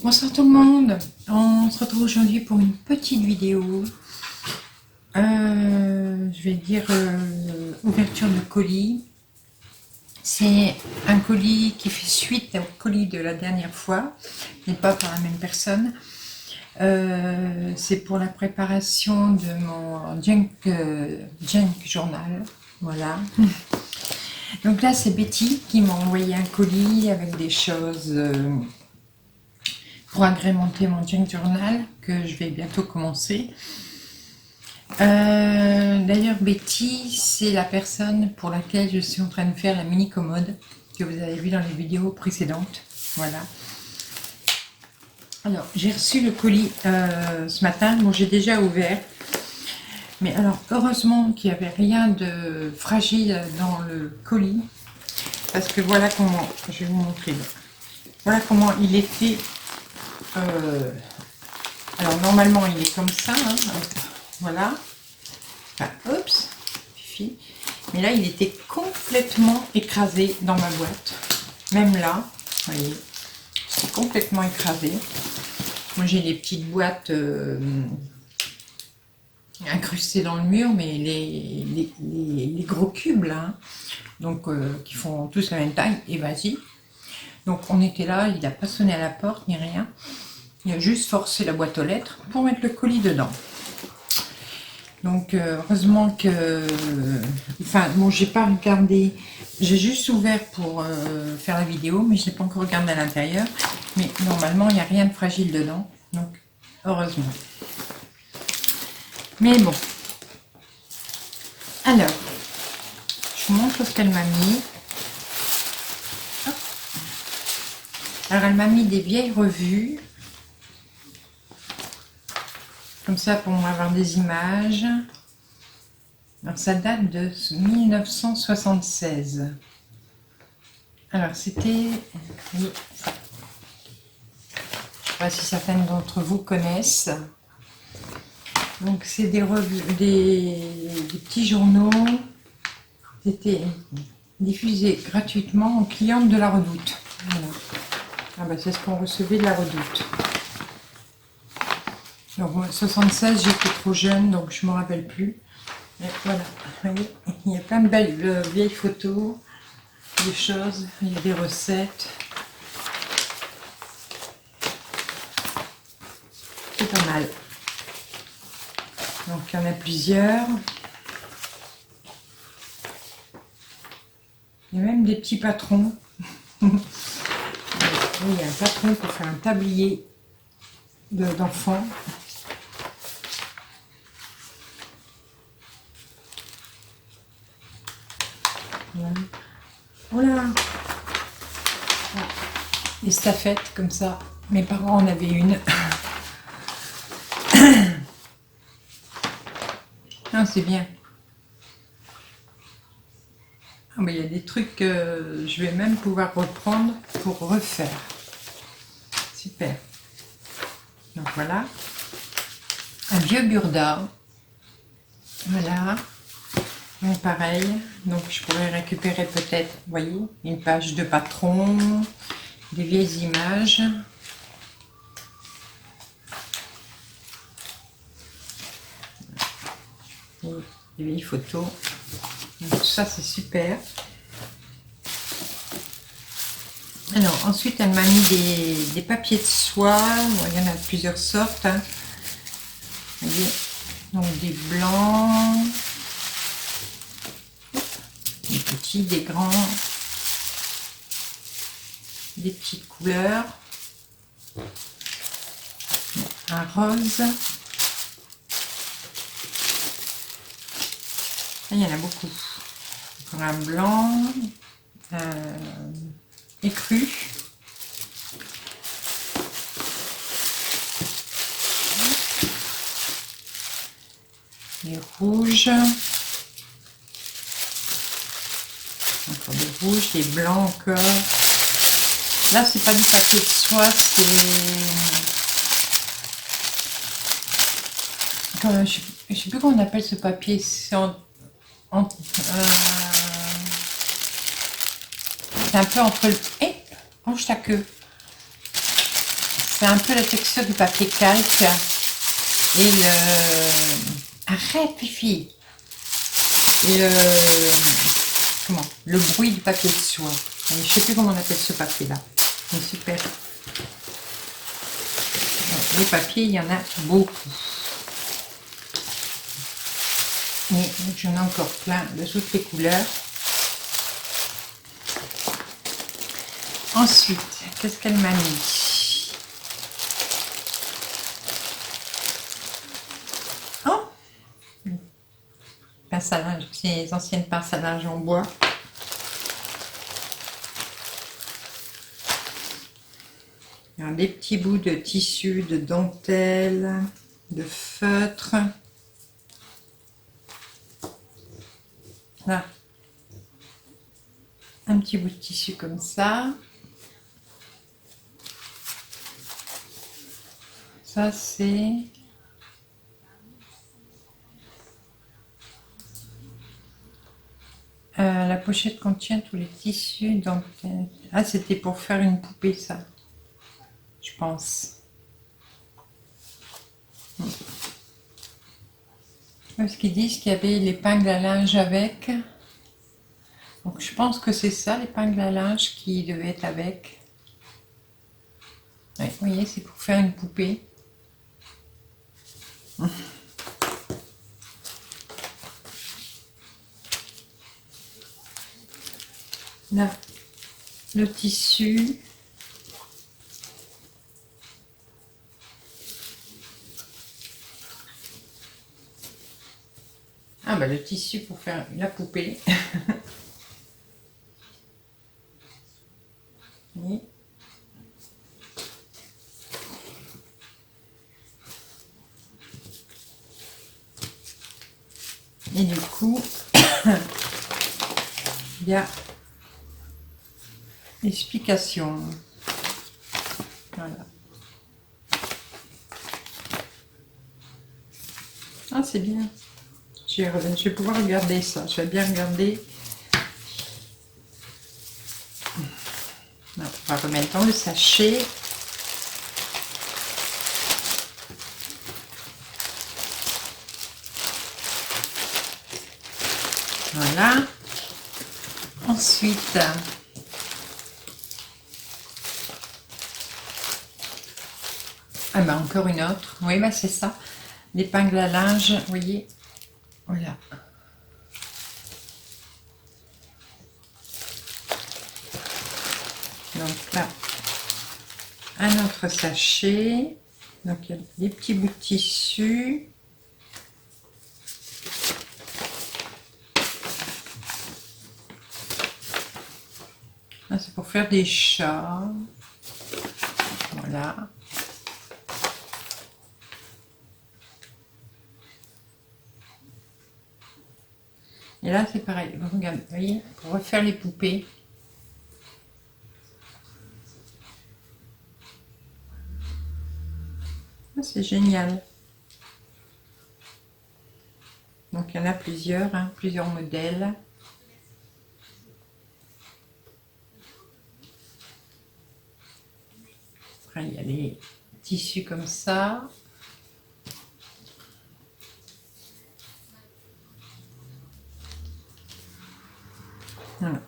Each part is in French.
Bonsoir tout le monde, on se retrouve aujourd'hui pour une petite vidéo, je vais dire ouverture de colis. C'est un colis qui fait suite au colis de la dernière fois, mais pas par la même personne. C'est pour la préparation de mon junk journal, voilà. Donc là c'est Betty qui m'a envoyé un colis avec des choses pour agrémenter mon junk journal que je vais bientôt commencer. D'ailleurs Betty, c'est la personne pour laquelle je suis en train de faire la mini commode que vous avez vu dans les vidéos précédentes. Voilà. Alors j'ai reçu le colis ce matin. Bon, j'ai déjà ouvert, mais alors heureusement qu'il n'y avait rien de fragile dans le colis, parce que voilà comment, je vais vous montrer, voilà comment il est fait. Alors normalement il est comme ça, hein, voilà, enfin, oups, mais là il était complètement écrasé dans ma boîte, même là, vous voyez, c'est complètement écrasé. Moi j'ai des petites boîtes incrustées dans le mur, mais les gros cubes là, hein, donc qui font tous la même taille, et vas-y. Donc on était là, il n'a pas sonné à la porte ni rien. Il a juste forcé la boîte aux lettres pour mettre le colis dedans. Donc heureusement que... Enfin bon, j'ai pas regardé, j'ai juste ouvert pour faire la vidéo, mais je n'ai pas encore regardé à l'intérieur. Mais normalement, il n'y a rien de fragile dedans. Donc heureusement. Mais bon. Alors, je vous montre ce qu'elle m'a mis. Hop. Alors elle m'a mis des vieilles revues. Comme ça pour avoir des images. Alors ça date de 1976. Alors c'était, je ne sais pas si certaines d'entre vous connaissent. Donc c'est des revues, des petits journaux. C'était diffusé gratuitement aux clientes de la Redoute. Voilà. Ah ben, c'est ce qu'on recevait de la Redoute. Donc moi, 76, j'étais trop jeune, donc je ne me rappelle plus. Mais voilà, vous voyez, il y a plein de belles vieilles photos, des choses, il y a des recettes. C'est pas mal. Donc il y en a plusieurs. Il y a même des petits patrons. Oui, il y a un patron pour faire un tablier d'enfants. Voilà. Les stafettes comme ça. Mes parents en avaient une. Ah, c'est bien. Ah, mais il y a des trucs que je vais même pouvoir reprendre pour refaire. Super. Donc voilà. Un vieux burda. Voilà. Donc pareil, donc je pourrais récupérer peut-être, vous voyez, une page de patron, des vieilles images. Et des vieilles photos. Donc tout ça c'est super. Alors ensuite elle m'a mis des papiers de soie, bon, il y en a plusieurs sortes. Hein. Vous voyez, donc des blancs. Des petits, des grands, des petites couleurs, un rose, il y en a beaucoup, encore un blanc, écru, les rouges, encore des rouges, des blancs encore. Là, c'est pas du papier de soie, c'est... Je sais plus comment on appelle ce papier. C'est c'est un peu entre le... Penche ta queue. c'est un peu la texture du papier calque et le... Arrête, Fifi! Et le bruit du papier de soie. Et je sais plus comment on appelle ce papier-là. C'est super. Les papiers, il y en a beaucoup. Et j'en ai encore plein de toutes les couleurs. Ensuite, qu'est-ce qu'elle m'a mis? Oh! Pince à linge, ces anciennes pinces à linge en bois. Alors, des petits bouts de tissu, de dentelle, de feutre. Là, un petit bout de tissu comme ça. Ça, c'est... la pochette contient tous les tissus dentelle. Ah, c'était pour faire une poupée, ça. Je pense. Parce qu'ils disent qu'il y avait l'épingle à linge avec. Donc je pense que c'est ça, l'épingle à linge qui devait être avec. Ouais, vous voyez, c'est pour faire une poupée. Là, le tissu. Ah bah le tissu pour faire la poupée. Oui. Et du coup, il y a l'explication. Voilà. Ah, c'est bien. Je vais pouvoir regarder ça. Je vais bien regarder. On va remettre dans le sachet. Voilà. Ensuite, ah ben encore une autre. Oui, ben c'est ça. L'épingle à linge, vous voyez. Voilà. Donc là, un autre sachet. Donc il y a des petits bouts de tissu. Là, c'est pour faire des chats. Voilà. Et là, c'est pareil. Regardez, vous voyez, pour refaire les poupées. C'est génial. Donc, il y en a plusieurs, hein, plusieurs modèles. Après, il y a les tissus comme ça. Voilà.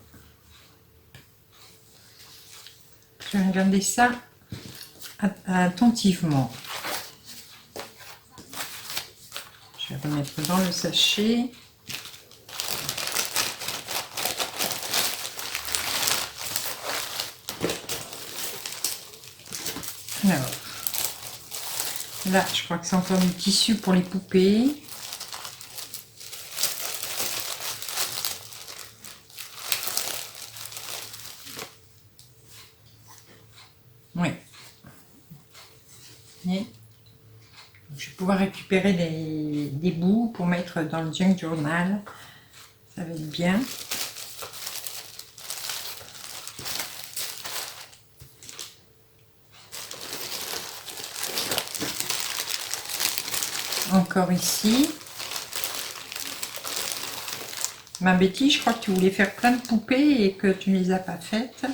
Je vais regarder ça attentivement. Je vais remettre dans le sachet. Alors, là, je crois que c'est encore du tissu pour les poupées. Oui. Et je vais pouvoir récupérer des bouts pour mettre dans le junk journal. Ça va être bien. Encore ici. Ma Betty, je crois que tu voulais faire plein de poupées et que tu ne les as pas faites.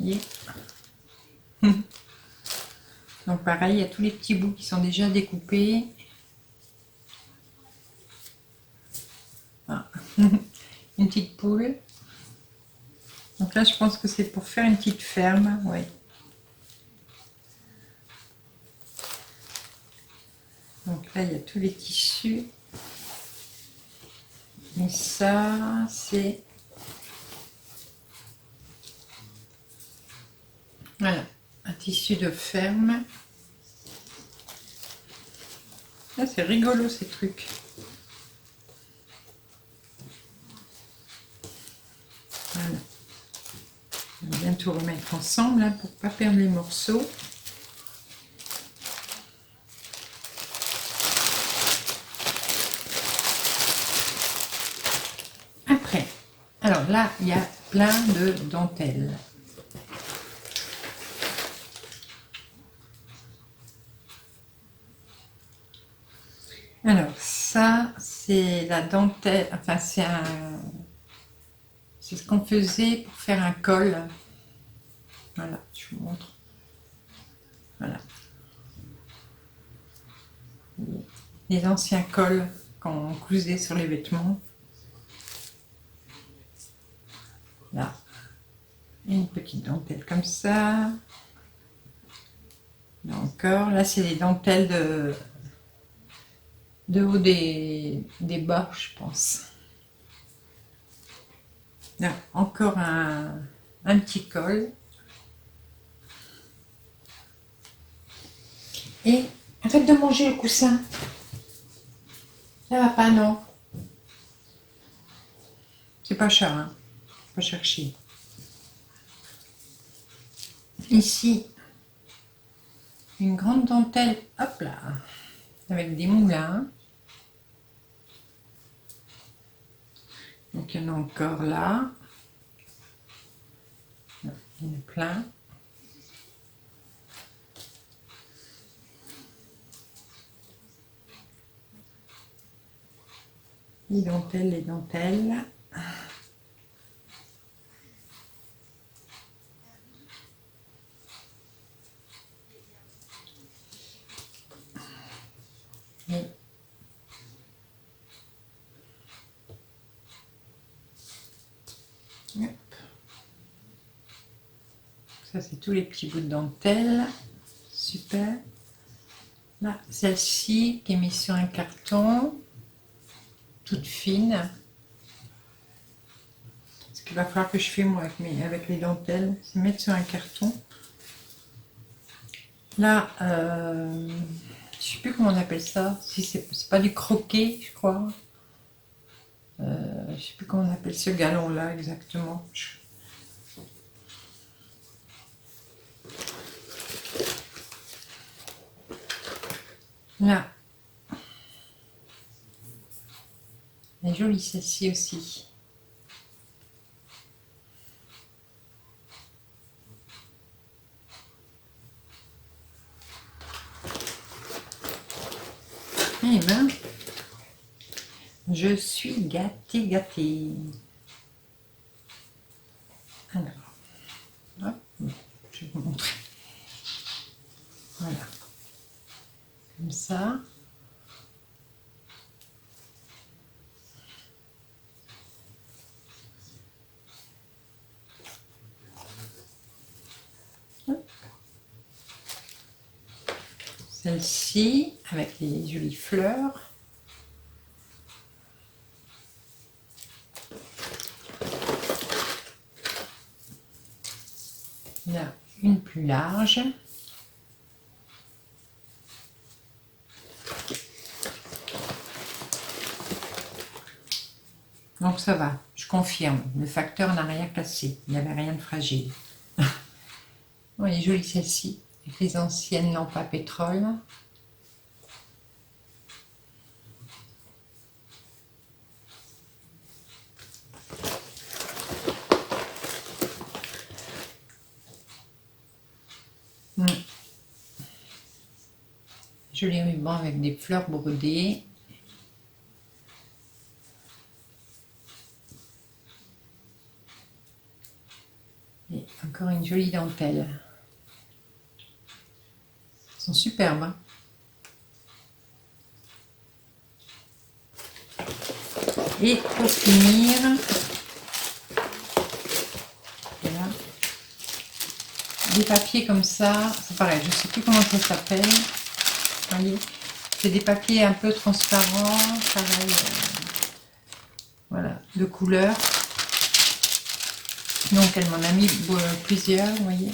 Et Donc pareil, il y a tous les petits bouts qui sont déjà découpés. Ah. Une petite poule. Donc là, je pense que c'est pour faire une petite ferme, oui. Donc là, il y a tous les tissus. Et ça, c'est... Voilà, un tissu de ferme. Là, c'est rigolo ces trucs. Voilà. On va bien tout remettre ensemble hein, pour ne pas perdre les morceaux. Après, alors là, il y a plein de dentelles. Alors ça, c'est la dentelle, enfin c'est ce qu'on faisait pour faire un col. Voilà, je vous montre. Voilà. Les anciens cols qu'on cousait sur les vêtements. Là, une petite dentelle comme ça. Là encore, là c'est les dentelles de haut des bas, je pense. Là, encore un petit col. Et arrête de manger le coussin. Ça va pas, non? C'est pas cher, hein? Faut chercher. Ici, une grande dentelle, hop là, avec des moulins. Donc il y en a encore là. Il y en a plein. Les dentelles, les dentelles. Et hop. Ça, c'est tous les petits bouts de dentelle. Super. Là, celle-ci qui est mise sur un carton, toute fine. Ce qu'il va falloir que je fais moi avec les dentelles, c'est mettre sur un carton. Là, je sais plus comment on appelle ça. Si c'est pas du croquet, je crois. Je sais plus comment on appelle ce galon-là exactement. Là, elle est jolie celle-ci aussi. Eh ben, je suis gâtée, gâtée. Alors, hop, je vais vous montrer. Voilà, comme ça. Celle-ci, avec les jolies fleurs. Là, une plus large. Donc ça va, je confirme, le facteur n'a rien cassé, il n'y avait rien de fragile. Bon, elle est jolie celle-ci, avec les anciennes lampes à pétrole. Joli ruban avec des fleurs brodées. Et encore une jolie dentelle. sont superbes. Hein. Et pour finir, voilà, des papiers comme ça, c'est pareil, je ne sais plus comment ça s'appelle. Voyez, c'est des papiers un peu transparents, pareil, voilà, de couleur. Donc elle m'en a mis plusieurs, vous voyez.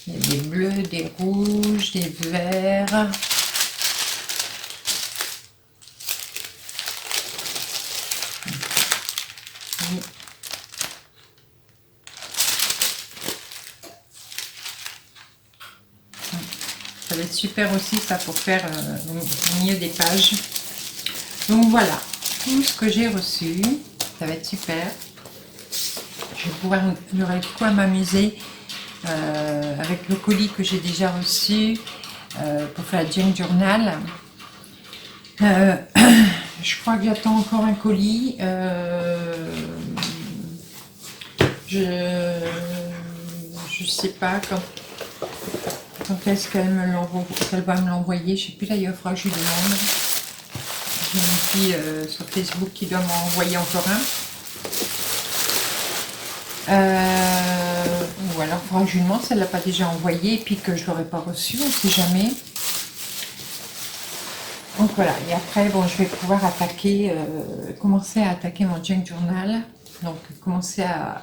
Il y a des bleus, des rouges, des verts. Ça va être super aussi ça pour faire au milieu des pages. Donc voilà, tout ce que j'ai reçu, ça va être super. Je vais pouvoir, il y aura de quoi m'amuser avec le colis que j'ai déjà reçu pour faire la Junk Journal. Je crois que j'attends encore un colis. Je sais pas quand est-ce qu'elle va me l'envoyer. Je sais plus d'ailleurs, il faudra que je lui demande. J'ai une fille sur Facebook qui doit m'envoyer encore un. Ou alors il faudra que je lui demande si elle ne l'a pas déjà envoyé et puis que je ne l'aurais pas reçu, on ne sait jamais. Donc voilà, et après bon, je vais pouvoir attaquer, commencer à attaquer mon Junk Journal. Donc commencer à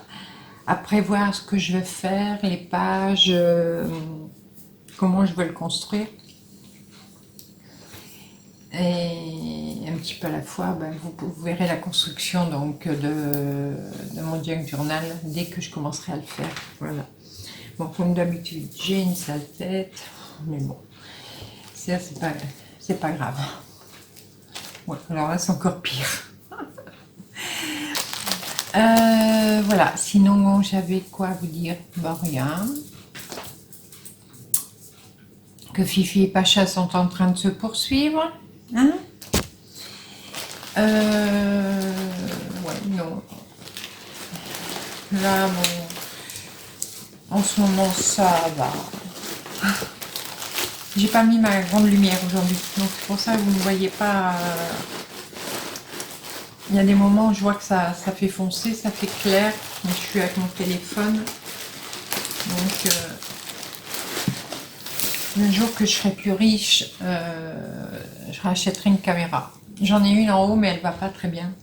prévoir ce que je vais faire, les pages, comment je veux le construire. Et un petit peu à la fois, ben, vous verrez la construction donc, de mon Junk Journal dès que je commencerai à le faire. Voilà. Bon, comme d'habitude, j'ai une sale tête, mais bon, ça c'est pas grave. Ouais, alors là, c'est encore pire. Voilà, sinon j'avais quoi vous dire? Bah rien. Que Fifi et Pacha sont en train de se poursuivre. Hein? Ouais, non. Là, bon, en ce moment, ça va. J'ai pas mis ma grande lumière aujourd'hui, donc c'est pour ça que vous ne voyez pas. Il y a des moments où je vois que ça fait foncer, ça fait clair, mais je suis avec mon téléphone. Donc, le jour que je serai plus riche, je rachèterai une caméra. J'en ai une en haut, mais elle va pas très bien.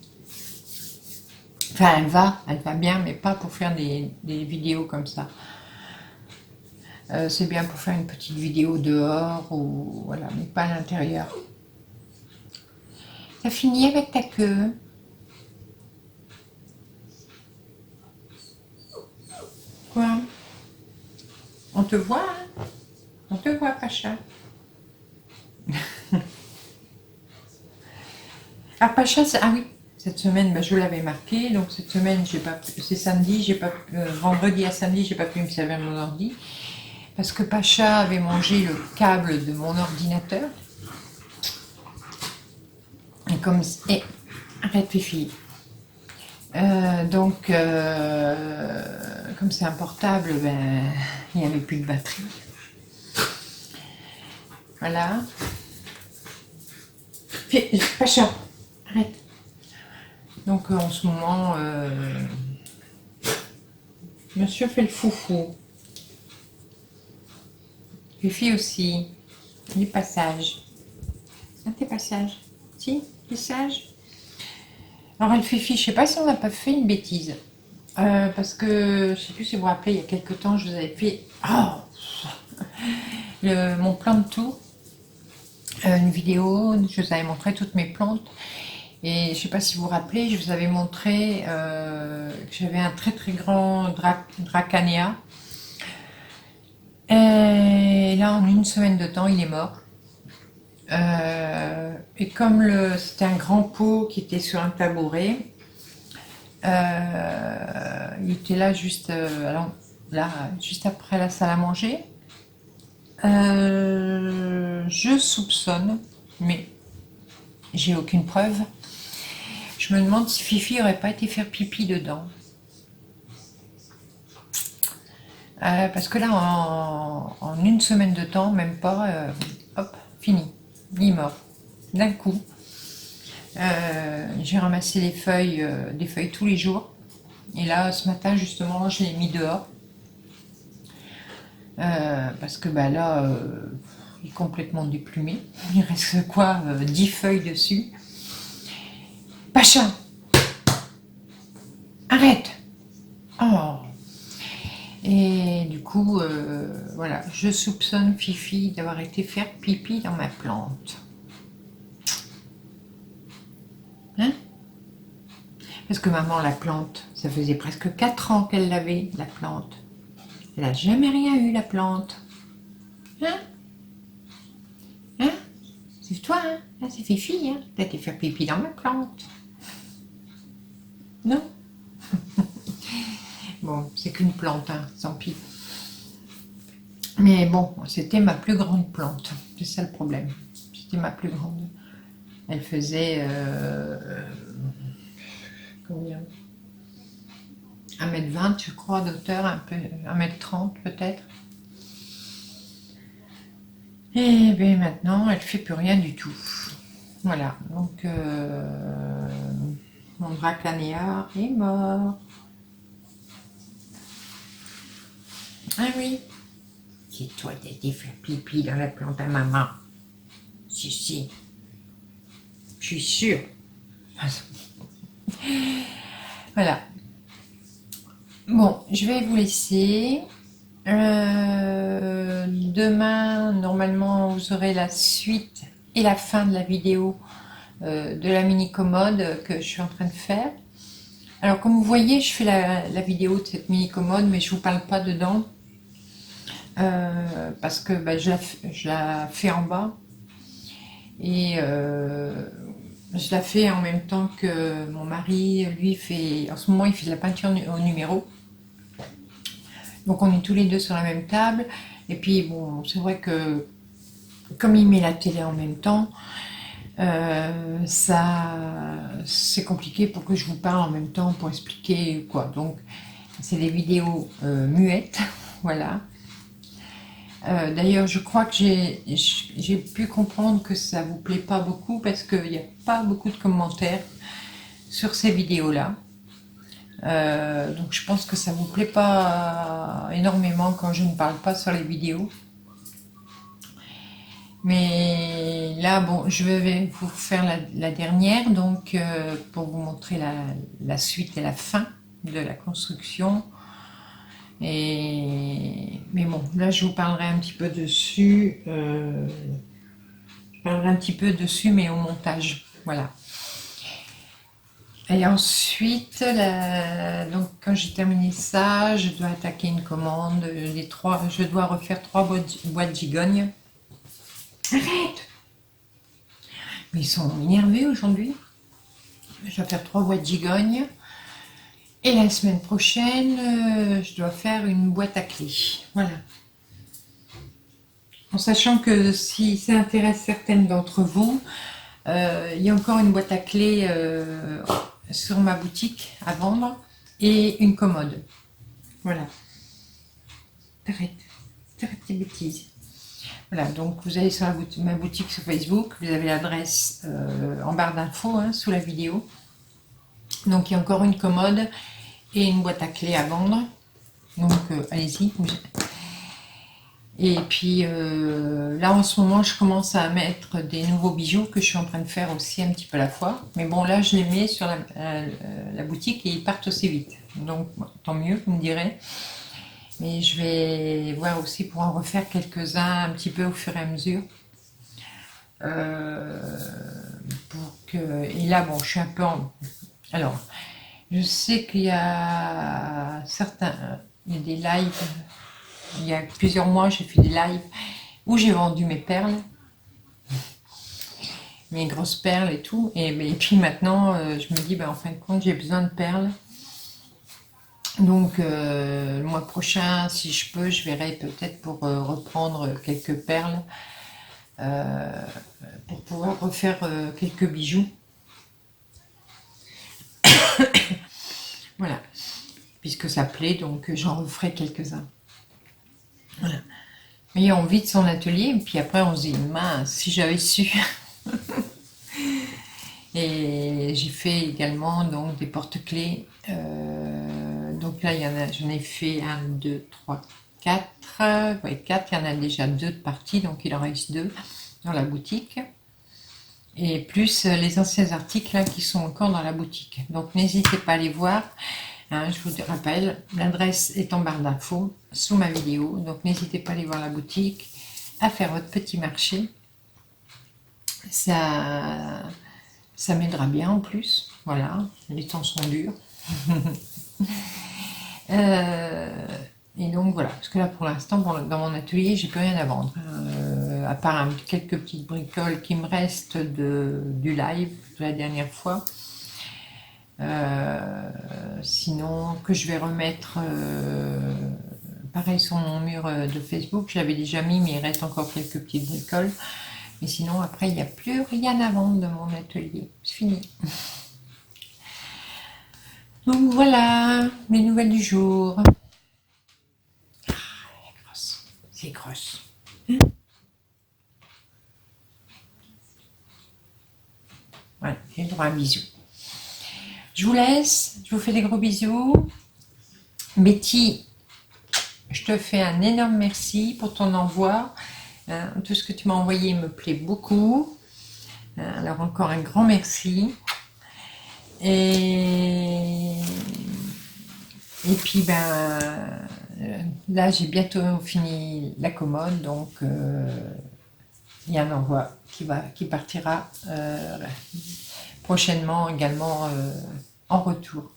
Enfin, elle va bien, mais pas pour faire des vidéos comme ça. C'est bien pour faire une petite vidéo dehors, ou voilà, mais pas à l'intérieur. T'as fini avec ta queue? Quoi? On te voit, hein? On te voit, Pacha. Ah, Pacha, ah oui, cette semaine, bah, je l'avais marqué, donc cette semaine, c'est samedi, j'ai pas, vendredi à samedi, j'ai pas pu me servir de mon ordi, parce que Pacha avait mangé le câble de mon ordinateur. Et comme... arrête, Fifi. Donc, comme c'est un portable, ben, il n'y avait plus de batterie. Voilà. Pacha, arrête. Donc, en ce moment, monsieur fait le foufou. Fifi aussi. Les passages. Ah, tes passages. Si, les sages. Alors, elle Fifi, je sais pas si on n'a pas fait une bêtise. Parce que, je sais plus si vous vous rappelez, il y a quelques temps, je vous avais fait mon plan de tout. Une vidéo, je vous avais montré toutes mes plantes. Et je sais pas si vous vous rappelez, je vous avais montré que j'avais un très très grand Dracanéa. Et là, en une semaine de temps, il est mort. Et comme c'était un grand pot qui était sur un tabouret, il était là juste, juste après la salle à manger. Je soupçonne, mais j'ai aucune preuve. Je me demande si Fifi n'aurait pas été faire pipi dedans. Parce que là, en une semaine de temps, même pas, hop, fini, il est mort, d'un coup. J'ai ramassé les feuilles, des feuilles tous les jours. Et là, ce matin, justement, je l'ai mis dehors. Parce que bah, là, il est complètement déplumé. Il reste quoi 10 feuilles dessus. Pacha, arrête. Oh. Et du coup, voilà, je soupçonne Fifi d'avoir été faire pipi dans ma plante. Hein? Parce que maman, la plante, ça faisait presque 4 ans qu'elle l'avait, la plante. Elle n'a jamais rien eu, la plante. Hein? Hein? C'est toi, hein? Ah, c'est Fifi, hein? T'as été faire pipi dans ma plante. Non? Bon, c'est qu'une plante, hein, tant pis. Mais bon, c'était ma plus grande plante. C'est ça le problème. C'était ma plus grande. Elle faisait... combien 1,20 m, je crois, d'auteur, un peu, 1,30 m peut-être. Et bien maintenant, elle fait plus rien du tout. Voilà, donc mon draclanéa est mort. Ah oui, c'est toi qui as été faire pipi dans la plante à maman. Si, si, je suis sûre. Voilà. Bon, je vais vous laisser. Demain, normalement, vous aurez la suite et la fin de la vidéo de la mini commode que je suis en train de faire. Alors, comme vous voyez, je fais la vidéo de cette mini commode, mais je vous parle pas dedans parce que bah, je la fais en bas et je la fais en même temps que mon mari. Lui fait, en ce moment, il fait de la peinture au numéro. Donc on est tous les deux sur la même table. Et puis bon, c'est vrai que comme il met la télé en même temps, ça c'est compliqué pour que je vous parle en même temps pour expliquer quoi. Donc c'est des vidéos muettes, voilà. D'ailleurs, je crois que j'ai pu comprendre que ça vous plaît pas beaucoup parce qu'il n'y a pas beaucoup de commentaires sur ces vidéos-là. Donc je pense que ça vous plaît pas énormément quand je ne parle pas sur les vidéos. Mais là, bon, je vais vous faire la dernière, donc pour vous montrer la suite et la fin de la construction. Mais bon, là, je vous parlerai un petit peu dessus. Je parlerai un petit peu dessus, mais au montage. Voilà. Et ensuite, donc quand j'ai terminé ça, je dois attaquer une commande. Je dois refaire 3 boîtes gigognes. Arrête! Mais ils sont énervés aujourd'hui. Je dois faire 3 boîtes gigognes. Et la semaine prochaine, je dois faire une boîte à clés. Voilà. En sachant que si ça intéresse certaines d'entre vous, il y a encore une boîte à clés sur ma boutique à vendre et une commode. Voilà. T'arrêtes tes bêtises. Voilà, donc vous allez sur ma boutique sur Facebook, vous avez l'adresse en barre d'infos hein, sous la vidéo. Donc il y a encore une commode et une boîte à clés à vendre. Donc allez-y. Et puis là en ce moment je commence à mettre des nouveaux bijoux que je suis en train de faire aussi un petit peu à la fois. Mais bon là je les mets sur la boutique et ils partent aussi vite. Donc tant mieux vous me direz. Mais je vais voir aussi pour en refaire quelques-uns un petit peu au fur et à mesure. Et là bon je suis un peu en... Alors je sais qu'il y a il y a des lives. Il y a plusieurs mois, j'ai fait des lives où j'ai vendu mes perles, mes grosses perles et tout. Et puis maintenant, je me dis, en fin de compte, j'ai besoin de perles. Donc, le mois prochain, si je peux, je verrai peut-être pour reprendre quelques perles, pour pouvoir refaire quelques bijoux. Voilà, puisque ça plaît, donc j'en referai quelques-uns. Et on vide son atelier, et puis après on se dit, mince, si j'avais su. Et j'ai fait également donc des porte-clés. Donc là, j'en ai fait 1, 2, 3, 4. Ouais, 4, il y en a déjà 2 de partis, donc il en reste 2 dans la boutique. Et plus les anciens articles là, qui sont encore dans la boutique. Donc n'hésitez pas à les voir. Hein, je vous rappelle, l'adresse est en barre d'infos sous ma vidéo. Donc n'hésitez pas à aller voir la boutique, à faire votre petit marché. Ça m'aidera bien en plus. Voilà, les temps sont durs. Et donc voilà, parce que là pour l'instant, dans mon atelier, j'ai plus rien à vendre. À part quelques petites bricoles qui me restent du live de la dernière fois. Sinon, que je vais remettre pareil sur mon mur de Facebook. Je l'avais déjà mis, mais il reste encore quelques petites bricoles. Mais sinon, après, il n'y a plus rien à vendre de mon atelier. C'est fini. Donc voilà, les nouvelles du jour. Ah, elle est grosse. C'est grosse. Voilà, j'ai le droit à un bisou. Je vous laisse, je vous fais des gros bisous. Betty, je te fais un énorme merci pour ton envoi. Tout ce que tu m'as envoyé me plaît beaucoup. Alors encore un grand merci. Et puis là j'ai bientôt fini la commode, donc il y a un envoi qui partira prochainement également en retour.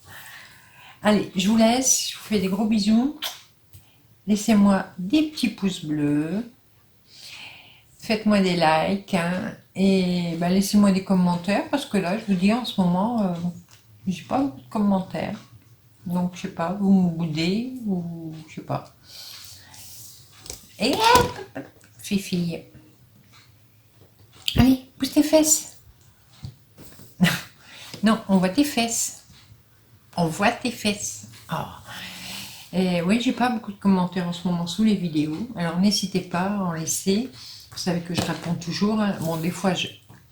Allez, je vous laisse, je vous fais des gros bisous. Laissez-moi des petits pouces bleus. Faites-moi des likes. Hein, et laissez-moi des commentaires. Parce que là, je vous dis, en ce moment, j'ai pas beaucoup de commentaires. Donc, je sais pas, vous me boudez ou je sais pas. Et Fifi. Allez, pousse tes fesses. Non, on voit tes fesses. On voit tes fesses. Oh. Et oui, j'ai pas beaucoup de commentaires en ce moment sous les vidéos. Alors n'hésitez pas à en laisser. Vous savez que je réponds toujours. Bon, des fois,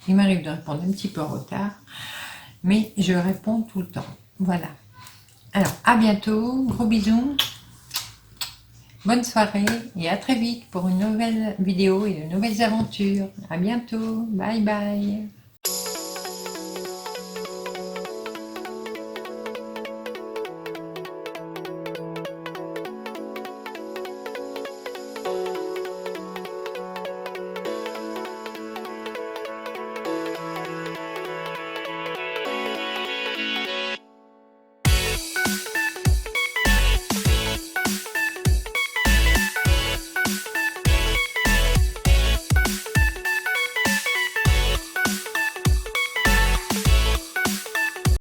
il m'arrive de répondre un petit peu en retard. Mais je réponds tout le temps. Voilà. Alors, à bientôt. Gros bisous. Bonne soirée. Et à très vite pour une nouvelle vidéo et de nouvelles aventures. À bientôt. Bye bye.